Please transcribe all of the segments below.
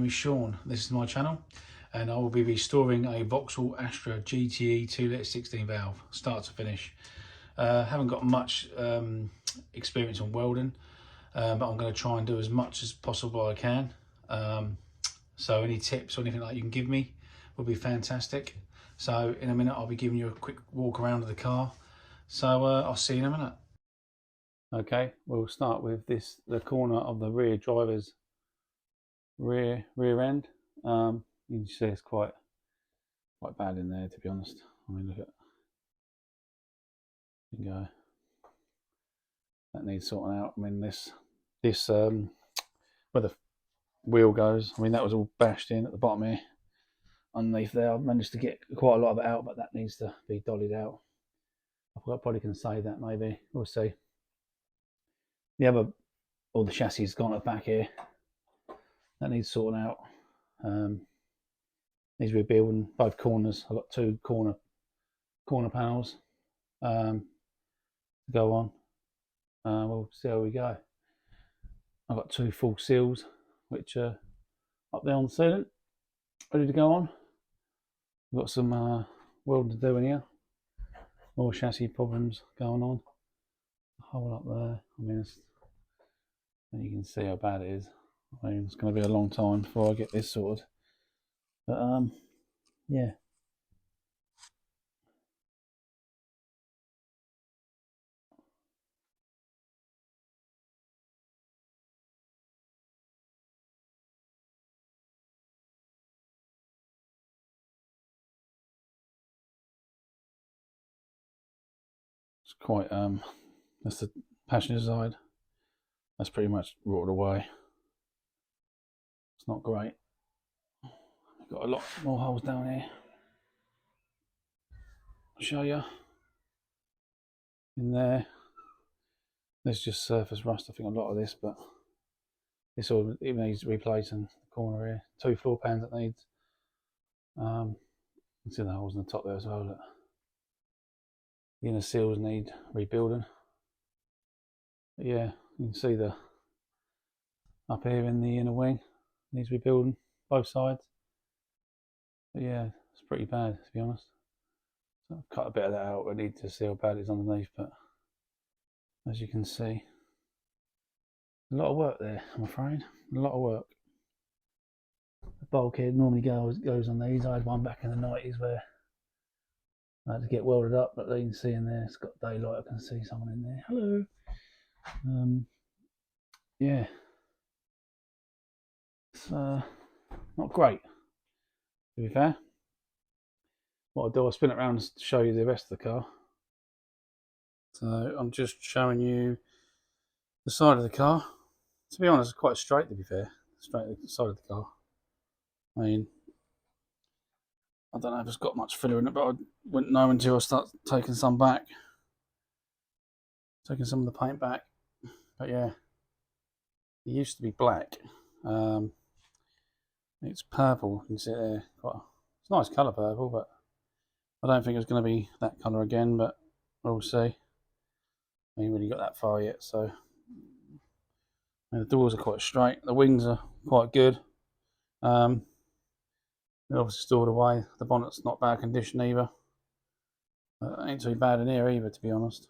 is Sean. This is my channel, and I will be restoring a Vauxhall Astra GTE 2 litre 16 valve, start to finish. Haven't got much experience on welding, but I'm going to try and do as much as possible I can. So any tips or anything like you can give me would be fantastic. So in a minute I'll be giving you a quick walk around of the car. So I'll see you in a minute. Okay, we'll start with the corner of the rear driver's rear end. You can see it's quite bad in there, to be honest. I mean, look at, you can go, that needs sorting out. I mean, this where the wheel goes, I mean, that was all bashed in at the bottom here. Underneath there, I've managed to get quite a lot of it out, but that needs to be dollied out. I probably can save that, maybe, we'll see. All the chassis has gone at the back here. That needs sorting out. Needs rebuilding both corners. I've got two corner panels to go on. We'll see how we go. I've got two full seals which are up there on the ceiling, ready to go on. We've got some welding to do in here. More chassis problems going on. A hole up there. I mean, and you can see how bad it is. I mean, it's going to be a long time before I get this sorted. But yeah. It's quite that's the passenger side. That's pretty much rotted away. It's not great. I've got a lot more holes down here. I'll show you. In there, there's just surface rust. I think a lot of this, but this all even needs replacing. The corner here, two floor pans it needs. You can see the holes in the top there as well. Look. The inner seals need rebuilding. But yeah, you can see the up here in the inner wing needs rebuilding, both sides. But yeah, it's pretty bad, to be honest. So I've cut a bit of that out. I need to see how bad it is underneath, but as you can see, a lot of work there, I'm afraid. A lot of work. The bulkhead normally goes on these. I had one back in the 90s where I had to get welded up, but you can see in there, it's got daylight. I can see someone in there. Hello. Yeah. It's not great, to be fair. What I'll do, I'll spin it around to show you the rest of the car. So I'm just showing you the side of the car. To be honest, it's quite straight, to be fair. Straight to the side of the car. I mean, I don't know if it's got much filler in it, but I wouldn't know until I start taking some back. Taking some of the paint back. But yeah, it used to be black. It's purple, you can see it there. It's a nice colour, purple, but I don't think it's going to be that colour again, but we'll see. I ain't really got that far yet, so. And the doors are quite straight. The wings are quite good. They're obviously stored away. The bonnet's not bad condition either. Ain't too bad in here either, to be honest.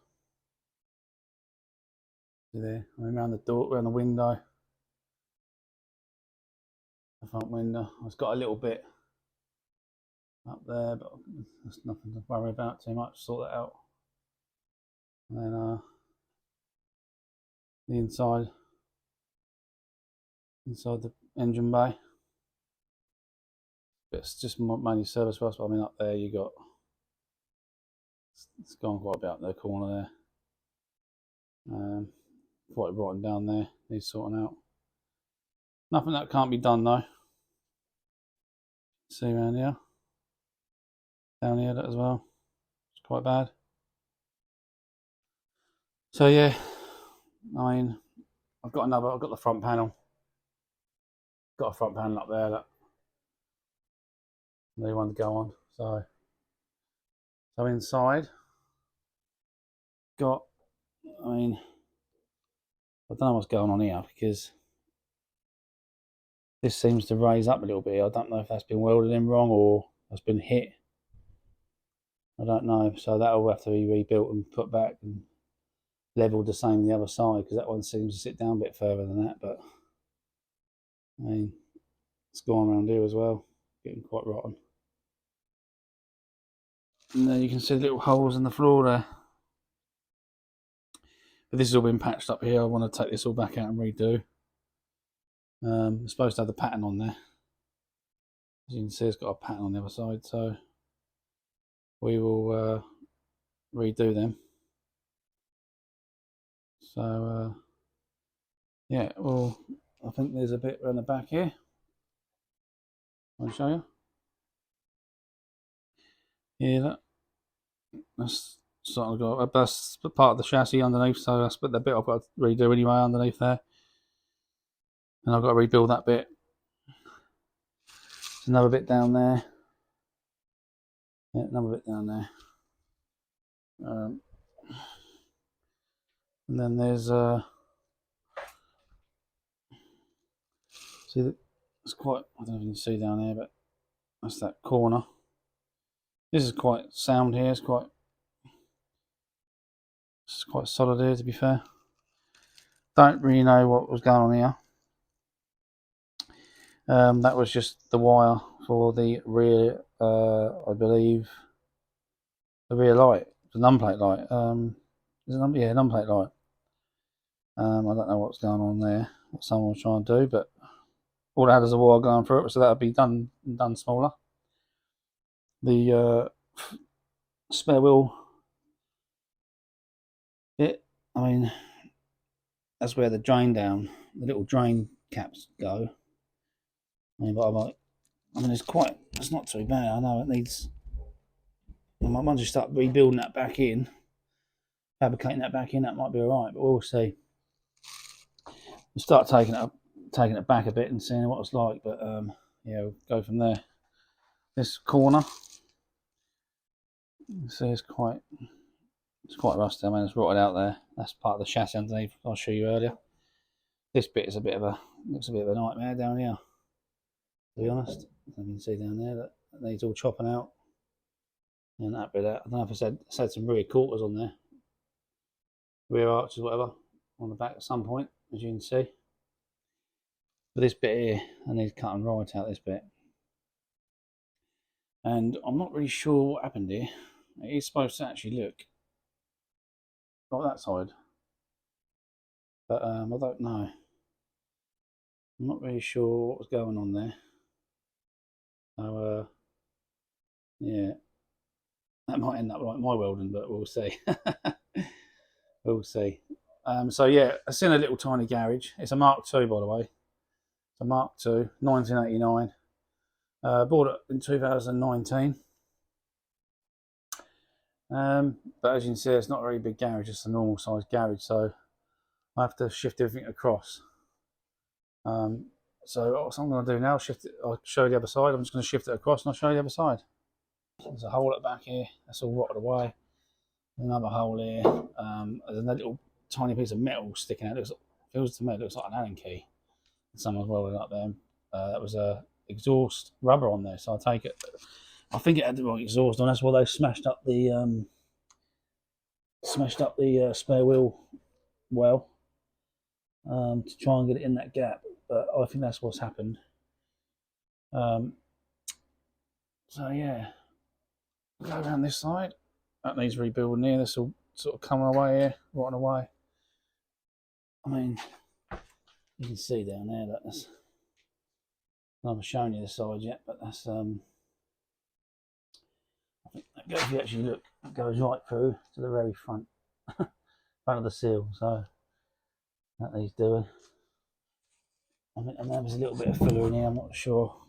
See there, I mean, around the door, around the window. The front window. It's got a little bit up there, but there's nothing to worry about too much. Sort that out. And then the inside the engine bay. It's just mainly service rust, but I mean up there you got, it's gone quite a bit up the corner there. Quite rotten down there, needs sorting out. Nothing that can't be done though. See around here, down here as well. It's quite bad. So yeah, I mean, I've got the front panel. Got a front panel up there that they want to go on. So inside, got, I mean, I don't know what's going on here because this seems to raise up a little bit. I don't know if that's been welded in wrong or has been hit. I don't know. So that'll have to be rebuilt and put back and leveled the same the other side, because that one seems to sit down a bit further than that. But I mean, it's gone around here as well, getting quite rotten. And then you can see the little holes in the floor there. But this has all been patched up here. I want to take this all back out and redo. It's supposed to have the pattern on there. As you can see, it's got a pattern on the other side, so we will redo them. So yeah, well, I think there's a bit around the back here. I'll show you. Yeah, that's sort of got, that's part of the chassis underneath, so that's the bit I've got to redo anyway underneath there. And I've got to rebuild that bit. There's another bit down there. Yeah, another bit down there. And then there's see, it's quite, I don't know if you can see down there, but that's that corner. This is quite sound here. It's quite solid here, to be fair. Don't really know what was going on here. That was just the wire for the rear, I believe, the rear light, the numplate light. Is it yeah, numplate light. I don't know what's going on there, what someone was trying to do, but all it had is a wire going through it, so that would be done smaller. The spare wheel bit, I mean, that's where the drain down, the little drain caps go. I mean, but it's not too bad. I know it needs, I might just start rebuilding that back in, fabricating that back in. That might be alright, but we'll see. We'll start taking it back a bit and seeing what it's like. But yeah, we'll go from there. This corner, you see, it's quite rusty. I mean, it's rotted out there. That's part of the chassis underneath. I'll show you earlier. This bit is looks a bit of a nightmare down here, to be honest. You can see down there that needs all chopping out. And that bit out. I don't know if it's had some rear quarters on there, rear arches, whatever, on the back at some point, as you can see. But this bit here, I need to cut and right out this bit. And I'm not really sure what happened here. It is supposed to actually look like that side, but I don't know. I'm not really sure what was going on there. So yeah, that might end up like my welding, but we'll see. We'll see. So yeah, it's in a little tiny garage. It's a Mark II, by the way. It's a Mark II, 1989. Bought it in 2019. But as you can see, it's not a very big garage. It's a normal size garage, so I have to shift everything across. So what I'm going to do now, I'll show you the other side. I'm just going to shift it across and I'll show you the other side. There's a hole at the back here. That's all rotted away. Another hole here. There's a little tiny piece of metal sticking out. It feels to me, it looks like an Allen key. Someone's welded up there. That was a exhaust rubber on there. So I take it. I think it had the wrong exhaust on. That's why they smashed up the spare wheel well, to try and get it in that gap. But I think that's what's happened. So yeah, go around this side. That needs rebuilding here. This will sort of coming away here, rotting away. I mean, you can see down there that that's. I haven't shown you the side yet, but that's I think that goes, if you actually look, it goes right through to the very front of the seal. So that needs doing. I think and there's a little bit of filler in here. I'm not sure. I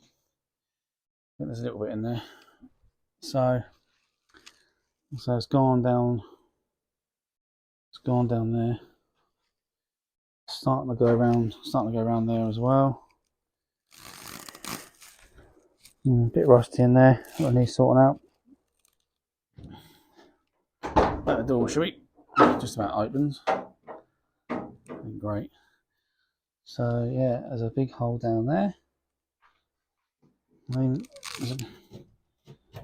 think there's a little bit in there. So it's gone down. It's gone down there. Starting to go around there as well. A bit rusty in there. What I need sorting out. That door, shall we? Just about opens. Great. So yeah, there's a big hole down there. I mean, I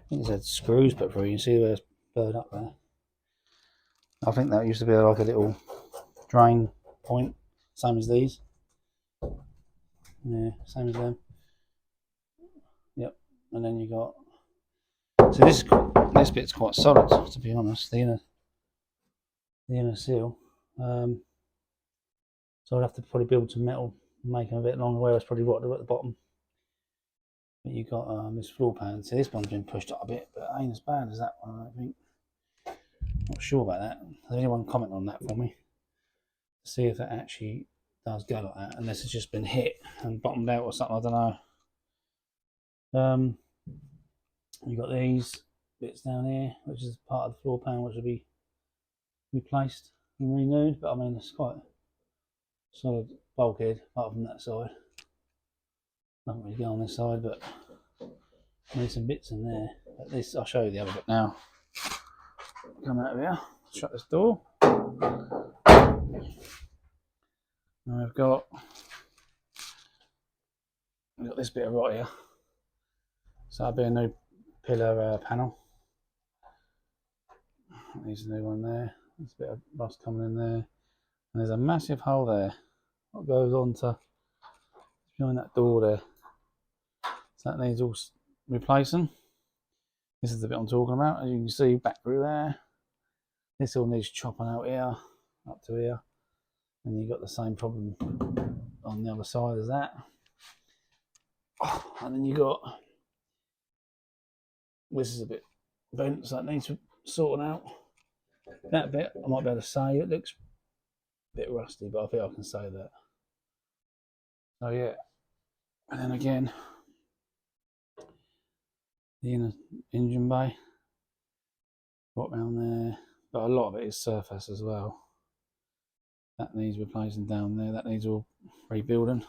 think there's screws put through. You can see where it's burred up there. I think that used to be like a little drain point, same as these. Yeah, same as them. Yep. And then you got. So this bit's quite solid, to be honest. The inner seal. So I'd have to probably build some metal, make them a bit longer. Where it's probably rotted at the bottom. But you got this floor pan. See, this one's been pushed up a bit, but it ain't as bad as that one, I don't think. Not sure about that. Does anyone comment on that for me? See if it actually does go like that, unless it's just been hit and bottomed out or something. I don't know. You got these bits down here, which is part of the floor pan, which will be replaced and renewed. But I mean, it's quite solid bulkhead, apart from that side. Nothing really go on this side, but there's some bits in there. But this, I'll show you the other bit now. Come out of here, shut this door. Now we've got this bit of rot here. So that'll be a new pillar panel. There's a new one there. There's a bit of rust coming in there. And there's a massive hole there. What goes on to behind that door there. So that needs all replacing. This is the bit I'm talking about. As you can see back through there. This all needs chopping out here, up to here. And you've got the same problem on the other side as that. And then you got, this is a bit bent, so that needs sorting out. That bit, I might be able to say, it looks a bit rusty, but I think I can say that. So yeah, and then again, the inner engine bay, right round there, but a lot of it is surface as well. That needs replacing down there, that needs all rebuilding.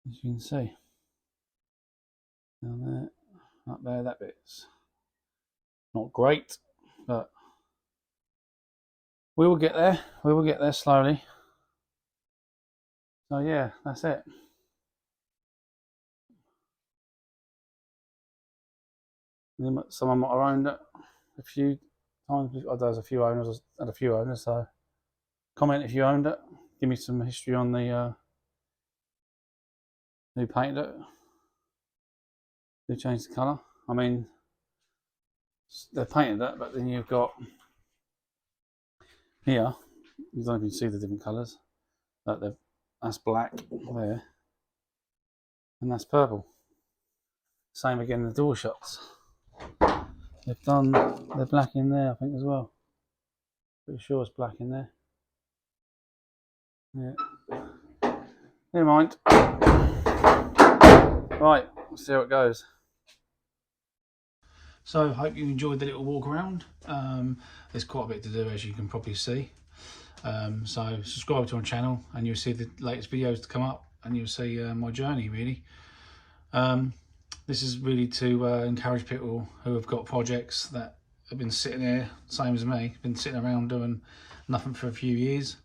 As you can see, down there, up there, that bit's not great, but we will get there. We will get there slowly. So yeah, that's it. Someone might have owned it a few times. There's a few owners, had a few owners. So comment if you owned it. Give me some history on the who painted it, who changed the colour. I mean, they painted it, but then you've got here. You don't even see the different colours. That's black there, and that's purple. Same again in the door shots. They're black in there, I think, as well. Pretty sure it's black in there. Yeah. Never mind. Right, let's see how it goes. So, hope you enjoyed the little walk around. There's quite a bit to do, as you can probably see. So, subscribe to our channel, and you'll see the latest videos to come up, and you'll see my journey, really. This is really to encourage people who have got projects that have been sitting there, same as me, been sitting around doing nothing for a few years.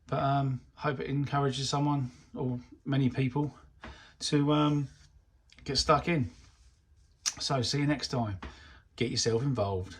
But hope it encourages someone, or many people, to get stuck in. So see you next time. Get yourself involved.